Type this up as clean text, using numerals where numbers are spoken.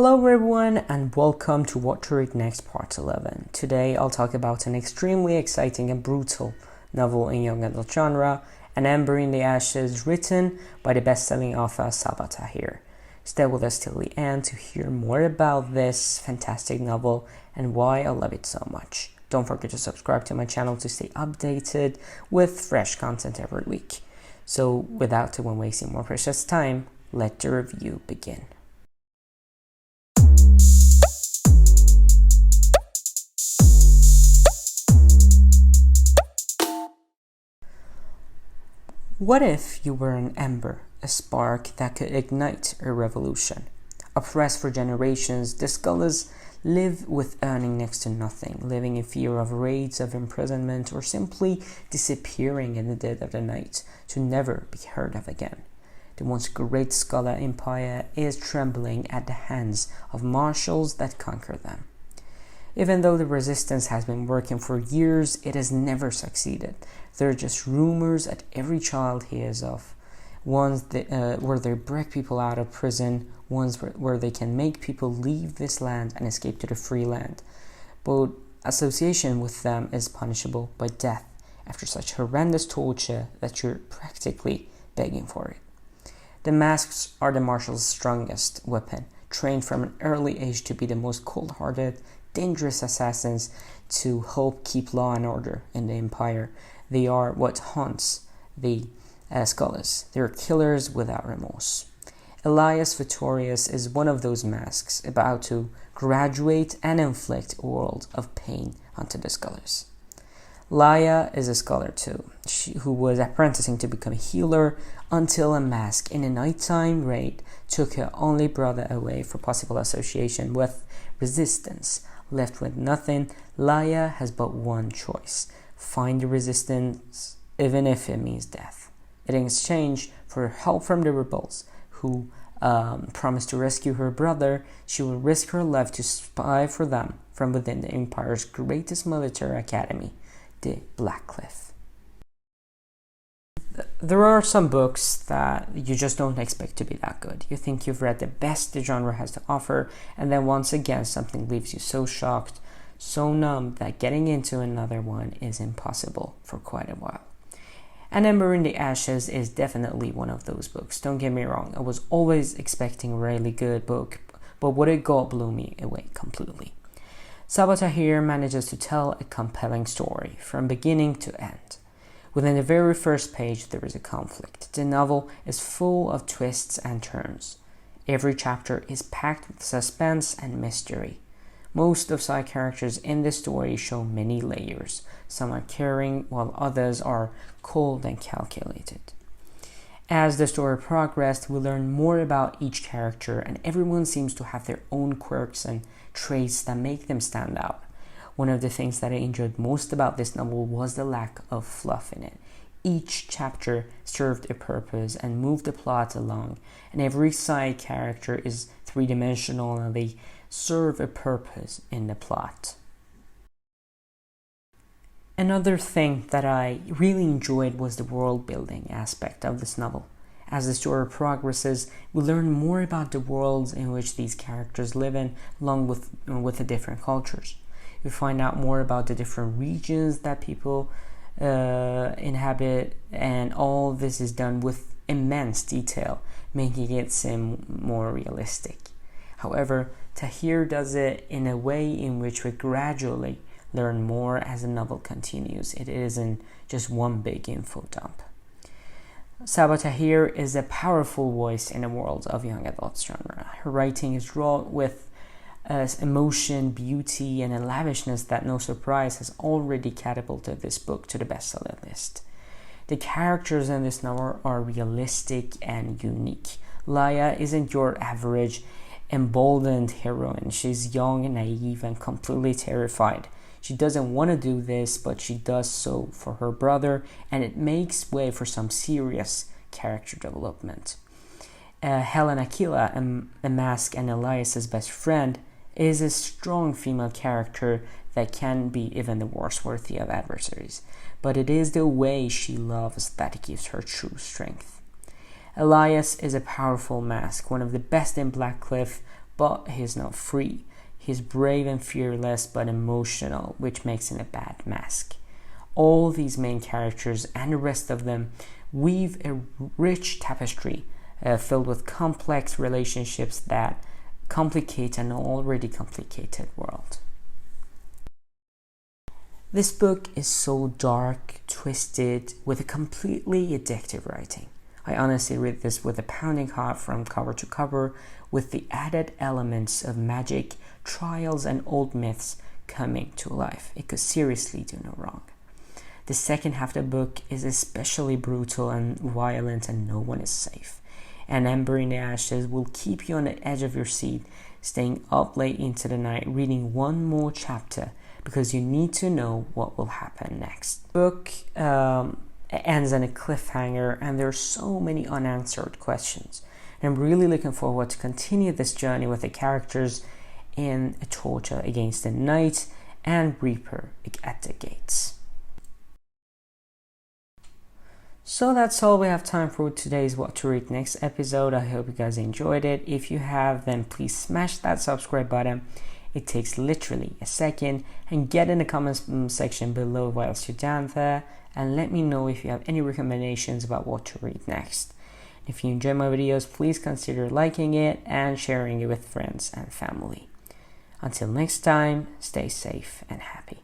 Hello everyone and welcome to What to Read Next Part 11. Today I'll talk about an extremely exciting and brutal novel in young adult genre, An Ember in the Ashes, written by the best-selling author Sabaa Tahir. Stay with us till the end to hear more about this fantastic novel and why I love it so much. Don't forget to subscribe to my channel to stay updated with fresh content every week. So without wasting more precious time, let the review begin. What if you were an ember, a spark that could ignite a revolution? Oppressed for generations, the scholars live with earning next to nothing, living in fear of raids of imprisonment or simply disappearing in the dead of the night to never be heard of again. The once great scholar empire is trembling at the hands of marshals that conquer them. Even though the resistance has been working for years, it has never succeeded. There are just rumors that every child hears of. Ones where they break people out of prison, ones where they can make people leave this land and escape to the free land. But association with them is punishable by death after such horrendous torture that you're practically begging for it. The masks are the marshal's strongest weapon, trained from an early age to be the most cold-hearted, dangerous assassins to help keep law and order in the empire. They are what haunts the scholars. They are killers without remorse. Elias Victorious is one of those masks about to graduate and inflict a world of pain onto the scholars. Laya is a scholar too, who was apprenticing to become a healer until a mask in a nighttime raid took her only brother away for possible association with resistance. Left with nothing, Laya has but one choice: find the resistance, even if it means death. In exchange for help from the rebels, who promised to rescue her brother, she will risk her life to spy for them from within the Empire's greatest military academy, the Black Cliff. There are some books that you just don't expect to be that good. You think you've read the best the genre has to offer, and then once again something leaves you so shocked, so numb that getting into another one is impossible for quite a while. An Ember in the Ashes is definitely one of those books. Don't get me wrong, I was always expecting a really good book, but what it got blew me away completely. Sabaa Tahir manages to tell a compelling story from beginning to end. Within the very first page, there is a conflict. The novel is full of twists and turns. Every chapter is packed with suspense and mystery. Most of side characters in this story show many layers. Some are caring, while others are cold and calculated. As the story progressed, we learn more about each character, and everyone seems to have their own quirks and traits that make them stand out. One of the things that I enjoyed most about this novel was the lack of fluff in it. Each chapter served a purpose and moved the plot along, and every side character is three-dimensional and they serve a purpose in the plot. Another thing that I really enjoyed was the world-building aspect of this novel. As the story progresses, we learn more about the worlds in which these characters live in, along with the different cultures. You find out more about the different regions that people inhabit, and all this is done with immense detail, making it seem more realistic. However, Tahir does it in a way in which we gradually learn more as the novel continues. It isn't just one big info dump. Sabaa Tahir is a powerful voice in the world of young adult genre. Her writing is wrought with emotion, beauty, and a lavishness that, no surprise, has already catapulted this book to the bestseller list. The characters in this novel are realistic and unique. Laya isn't your average emboldened heroine. She's young, naive, and completely terrified. She doesn't want to do this, but she does so for her brother, and it makes way for some serious character development. Helen Aquila, a mask and Elias's best friend, is a strong female character that can be even the worst worthy of adversaries, but it is the way she loves that gives her true strength. Elias is a powerful mask, one of the best in Black Cliff, but he's not free. He's brave and fearless, but emotional, which makes him a bad mask. All these main characters and the rest of them weave a rich tapestry filled with complex relationships that complicate an already complicated world. This book is so dark, twisted, with a completely addictive writing. I honestly read this with a pounding heart from cover to cover, with the added elements of magic, trials, and old myths coming to life. It could seriously do no wrong. The second half of the book is especially brutal and violent, and no one is safe. And Ember in the Ashes will keep you on the edge of your seat, staying up late into the night, reading one more chapter, because you need to know what will happen next. The book ends on a cliffhanger, and there are so many unanswered questions. And I'm really looking forward to continue this journey with the characters in a torture against the Knight and Reaper at the gates. So that's all we have time for today's What to Read Next episode. I hope you guys enjoyed it. If you have, then please smash that subscribe button. It takes literally a second, and get in the comments section below whilst you're down there, and let me know if you have any recommendations about what to read next. If you enjoy my videos, please consider liking it and sharing it with friends and family. Until next time, stay safe and happy.